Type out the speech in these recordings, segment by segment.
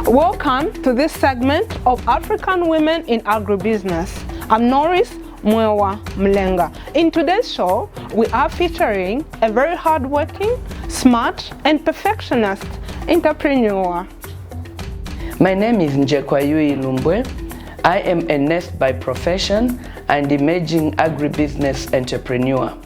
Welcome to this segment of African Women in Agribusiness. I'm Norris Mwewa Mlenga. In today's show, we are featuring a very hardworking, smart, and perfectionist entrepreneur. My name is Njekwayu Lumbwe. I am a nurse by profession and emerging agribusiness entrepreneur.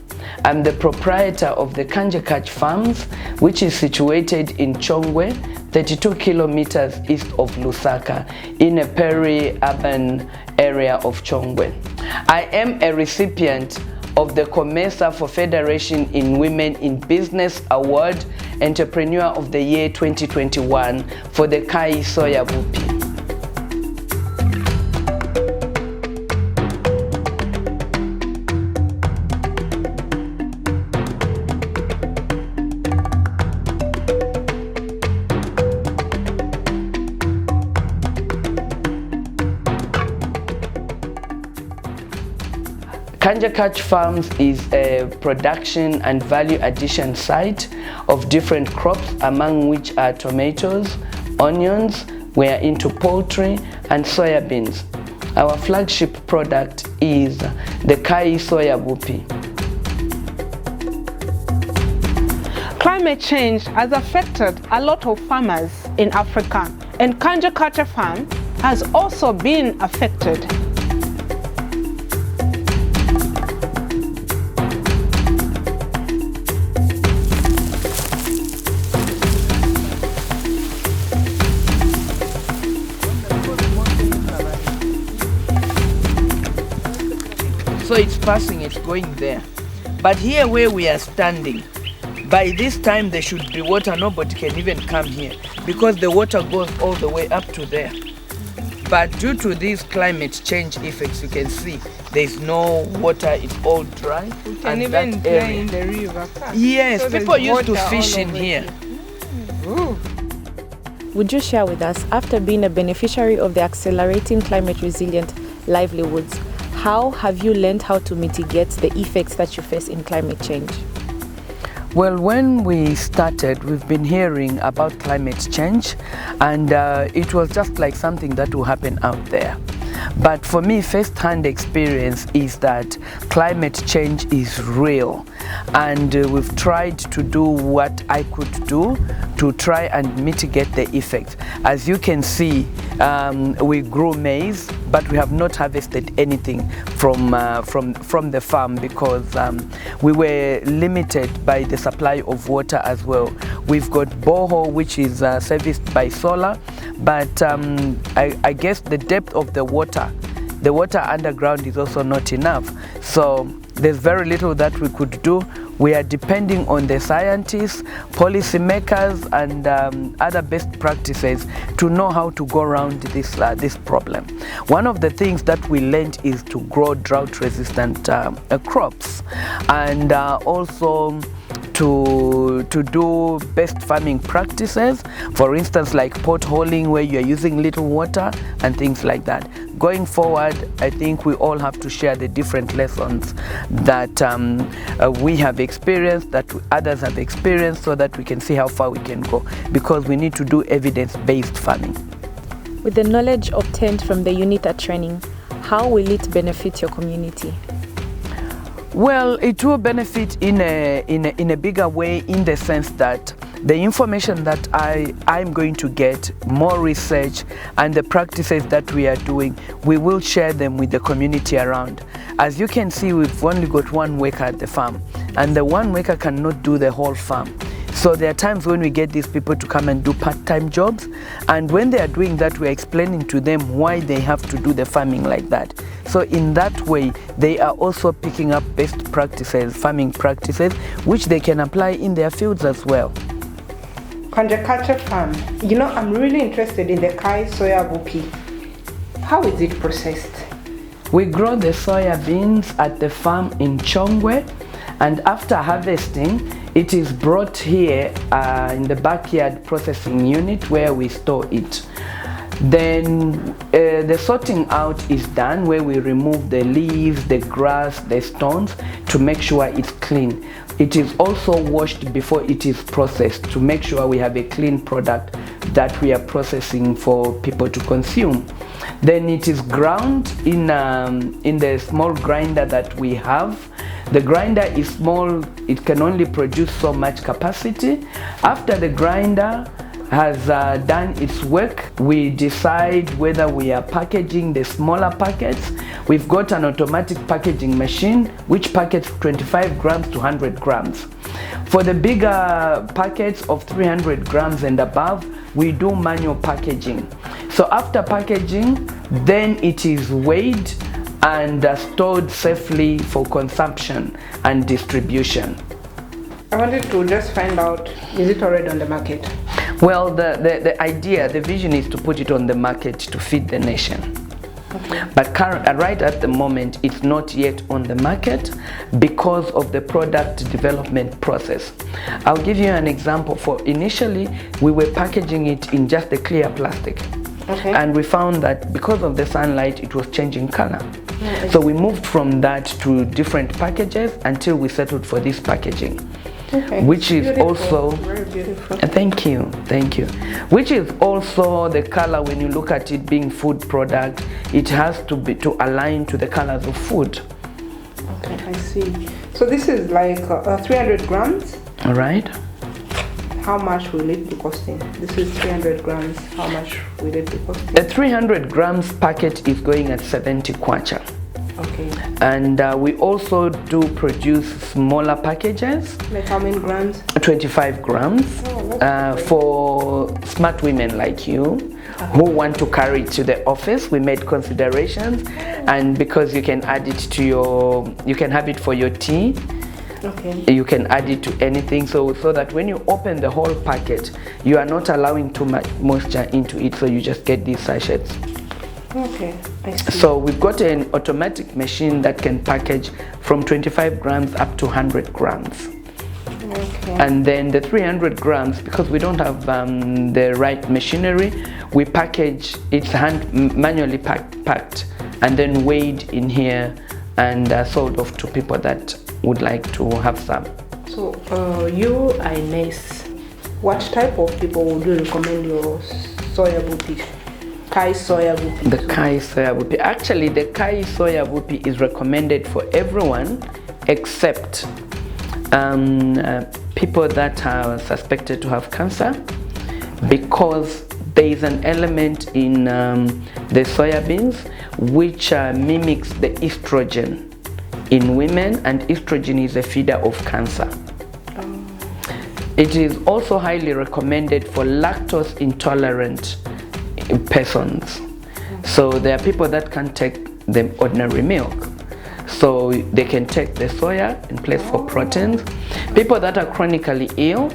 I'm the proprietor of the Kanjekach Farms, which is situated in Chongwe, 32 kilometers east of Lusaka, in a peri-urban area of Chongwe. I am a recipient of the COMESA for Federation in Women in Business Award, Entrepreneur of the Year 2021 for the Kai Soya Bupi. Kanjekach Farms is a production and value addition site of different crops, among which are tomatoes, onions, we are into poultry, and soybeans. Our flagship product is the Kai Soya Bupi. Climate change has affected a lot of farmers in Africa, and Kanjekach Farm has also been affected. So it's passing, it's going there. But here where we are standing, by this time there should be water. Nobody can even come here because the water goes all the way up to there. But due to these climate change effects, you can see there's no water, it's all dry. You can even play in the river. Yes, so people used to fish in here. Would you share with us, after being a beneficiary of the Accelerating Climate Resilient Livelihoods, how have you learned how to mitigate the effects that you face in climate change? Well, when we started, we've been hearing about climate change, and it was just like something that will happen out there. But for me, first-hand experience is that climate change is real, and we've tried to do what I could do to try and mitigate the effects. As you can see, we grew maize, but we have not harvested anything from the farm because we were limited by the supply of water as well. We've got borehole, which is serviced by solar, but I guess the depth of the water underground is also not enough. So there's very little that we could do. We are depending on the scientists, policymakers, and other best practices to know how to go around this problem. One of the things that we learned is to grow drought-resistant crops, and also to do best farming practices, for instance like potholing where you are using little water and things like that. Going forward, I think we all have to share the different lessons that we have experienced, that others have experienced, so that we can see how far we can go, because we need to do evidence-based farming. With the knowledge obtained from the UNITA training, how will it benefit your community? Well, it will benefit in a bigger way, in the sense that the information that I'm going to get, more research, and the practices that we are doing, we will share them with the community around. As you can see, we've only got one worker at the farm, and the one worker cannot do the whole farm. So there are times when we get these people to come and do part-time jobs, and when they are doing that, we're explaining to them why they have to do the farming like that. So in that way, they are also picking up best practices, farming practices, which they can apply in their fields as well. Kanjekach Farm, I'm really interested in the Kai Soya Bupi. How is it processed? We grow the soya beans at the farm in Chongwe, and after harvesting, it is brought here in the backyard processing unit where we store it. Then the sorting out is done, where we remove the leaves, the grass, the stones to make sure it's clean. It is also washed before it is processed to make sure we have a clean product that we are processing for people to consume. Then it is ground in the small grinder that we have. The grinder is small, it can only produce so much capacity. After the grinder has done its work, we decide whether we are packaging the smaller packets. We've got an automatic packaging machine which packets 25 grams to 100 grams. For the bigger packets of 300 grams and above, we do manual packaging. So after packaging, then it is weighed and stored safely for consumption and distribution. I wanted to just find out, is it already on the market? Well, the idea, the vision is to put it on the market to feed the nation. Okay. But right at the moment, it's not yet on the market because of the product development process. I'll give you an example. For initially, we were packaging it in just the clear plastic. Okay. And we found that because of the sunlight, it was changing color. Yeah, so we moved from that to different packages until we settled for this packaging. Okay. Which is beautiful. Also very beautiful. Thank you, which is also the color. When you look at it being food product, it has to be to align to the colors of food. Okay, I see. So this is like 300 grams. All right. How much will it be costing? This is 300 grams. How much will it be costing? The 300 grams packet is going at 70 kwacha. Okay. And we also do produce smaller packages. Like how many grams? 25 grams. Oh, for smart women like you who want to carry it to the office. We made considerations, and because you can add it to you can have it for your tea. Okay. You can add it to anything, so that when you open the whole packet, you are not allowing too much moisture into it, so you just get these sachets. Okay, I see. So we've got an automatic machine that can package from 25 grams up to 100 grams. Okay. And then the 300 grams, because we don't have the right machinery, we package, it's manually packed and then weighed in here and sold off to people that would like to have some. So you are a nurse. What type of people would you recommend your soya bupi? Kai soya bupi. The Kai soya bupi. Actually, the Kai soya bupi is recommended for everyone except people that are suspected to have cancer, because there is an element in the soybeans which mimics the estrogen in women, and estrogen is a feeder of cancer. It is also highly recommended for lactose intolerant persons. So there are people that can't take the ordinary milk, so they can take the soya in place for proteins. People that are chronically ill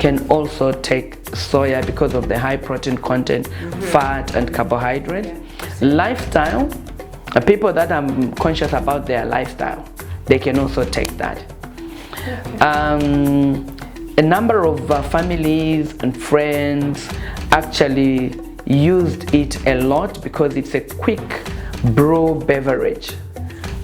can also take soya because of the high protein content, fat and carbohydrate. Lifestyle, people that are conscious about their lifestyle, they can also take that. A number of families and friends actually used it a lot because it's a quick brew beverage,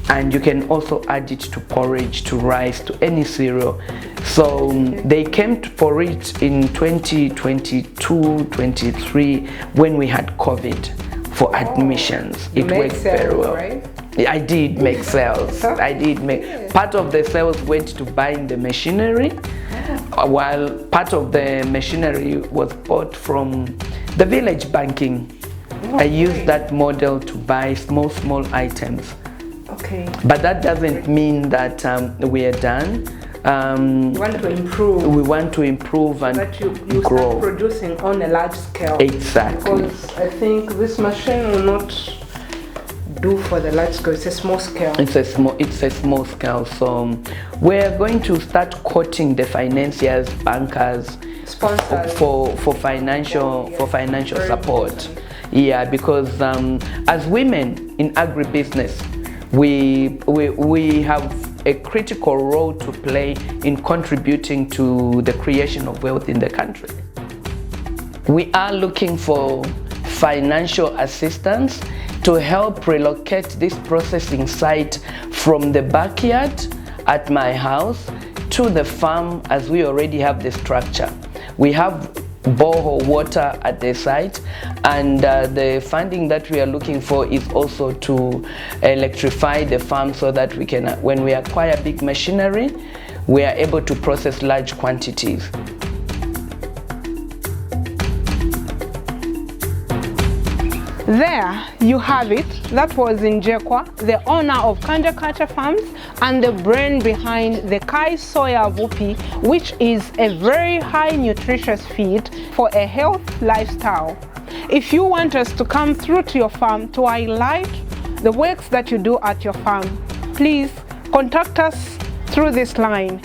and you can also add it to porridge, to rice, to any cereal. So they came for it in 2022-23 when we had COVID for admissions. It worked very well. Right? I did make sales. I did make part of the sales went to buying the machinery, while part of the machinery was bought from the village banking. I used that model to buy small items. Okay. But that doesn't mean that we are done. We want to improve. We want to improve and that you grow. Start producing on a large scale. Exactly. Because I think this machine will not do for the large scale. It's a small scale. It's a small scale. So we're going to start quoting the financiers, bankers, sponsors for financial support. Important. Yeah, because as women in agribusiness, we have a critical role to play in contributing to the creation of wealth in the country. We are looking for financial assistance to help relocate this processing site from the backyard at my house to the farm, as we already have the structure. We have borehole water at the site, and the funding that we are looking for is also to electrify the farm so that we can, when we acquire big machinery, we are able to process large quantities. There you have it. That was Njekwa, the owner of Kanja Culture Farms and the brain behind the Kai Soya Vupi, which is a very high nutritious feed for a health lifestyle. If you want us to come through to your farm to highlight the works that you do at your farm, please contact us through this line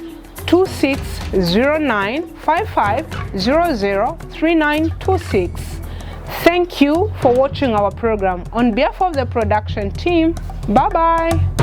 260955003926. Thank you for watching our program. On behalf of the production team, bye-bye.